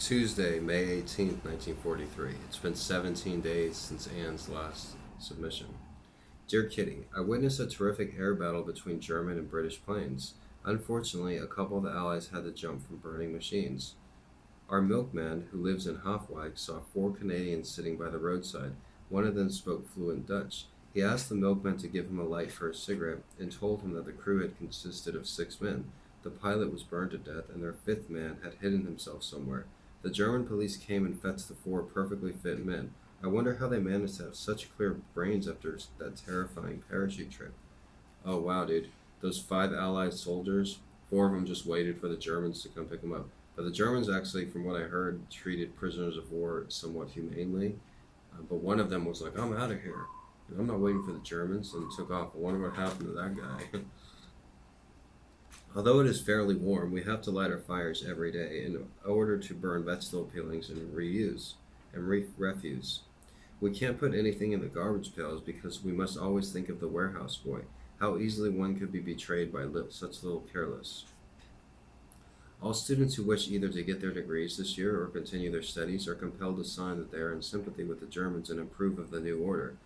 Tuesday, May 18th, 1943. It's been 17 days since Anne's last submission. Dear Kitty, I witnessed a terrific air battle between German and British planes. Unfortunately, a couple of the Allies had to jump from burning machines. Our milkman, who lives in Hofwijk, saw four Canadians sitting by the roadside. One of them spoke fluent Dutch. He asked the milkman to give him a light for a cigarette and told him that the crew had consisted of 6 men. The pilot was burned to death, and their fifth man had hidden himself somewhere. The German police came and fetched the four perfectly fit men. I wonder how they managed to have such clear brains after that terrifying parachute trip. Oh wow, dude. Those five Allied soldiers, four of them just waited for the Germans to come pick them up. But the Germans actually, from what I heard, treated prisoners of war somewhat humanely. But one of them was like, I'm out of here. I'm not waiting for the Germans, and took off. I wonder what happened to that guy. Although it is fairly warm, we have to light our fires every day in order to burn vegetable peelings and refuse. We can't put anything in the garbage pails because we must always think of the warehouse boy. How easily one could be betrayed by such little careless. All students who wish either to get their degrees this year or continue their studies are compelled to sign that they are in sympathy with the Germans and approve of the new order.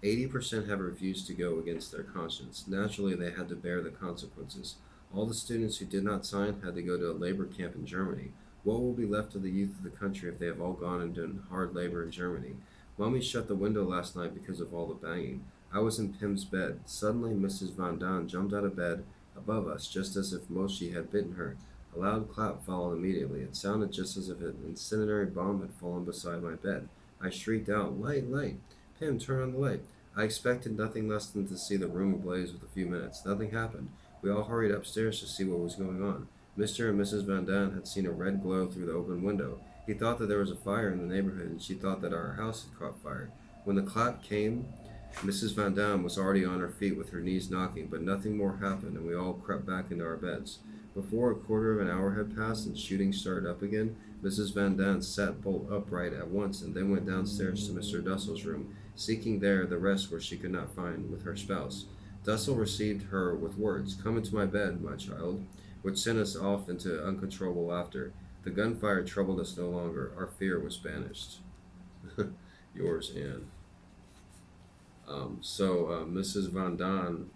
80% have refused to go against their conscience. Naturally, they had to bear the consequences. All the students who did not sign had to go to a labor camp in Germany. What will be left of the youth of the country if they have all gone and done hard labor in Germany? Mommy shut the window last night because of all the banging. I was in Pim's bed. Suddenly, Mrs. Van Daan jumped out of bed above us, just as if Moshi had bitten her. A loud clap followed immediately. It sounded just as if an incendiary bomb had fallen beside my bed. I shrieked out, Light, light! Pim, turn on the light. I expected nothing less than to see the room ablaze with a few minutes. Nothing happened. We all hurried upstairs to see what was going on. Mr. and Mrs. Van Daan had seen a red glow through the open window. He thought that there was a fire in the neighborhood, and she thought that our house had caught fire. When the clap came, Mrs. Van Daan was already on her feet with her knees knocking, but nothing more happened, and we all crept back into our beds. Before a quarter of an hour had passed and shooting started up again, Mrs. Van Daan sat bolt upright at once and then went downstairs to Mr. Dussel's room, seeking there the rest where she could not find with her spouse. Dussel received her with words, Come into my bed, my child, which sent us off into uncontrollable laughter. The gunfire troubled us no longer. Our fear was banished. Yours, Anne. Mrs. Van Daan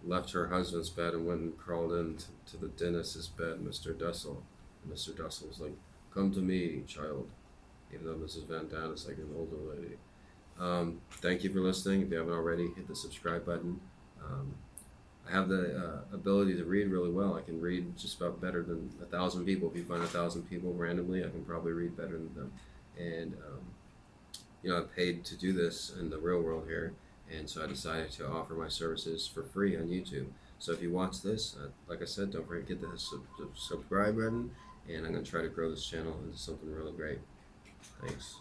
left her husband's bed and went and crawled into the dentist's bed, Mr. Dussel. And Mr. Dussel was like, Come to me, child. Even though Mrs. Van Daan is like an older lady. Thank you for listening. If you haven't already, hit the subscribe button. I have the ability to read really well. I can read just about better than 1,000 people. If you find 1,000 people randomly, I can probably read better than them. And, I paid to do this in the real world here. And so I decided to offer my services for free on YouTube. So if you watch this, like I said, don't forget to hit the subscribe button. And I'm going to try to grow this channel into something really great. Thanks.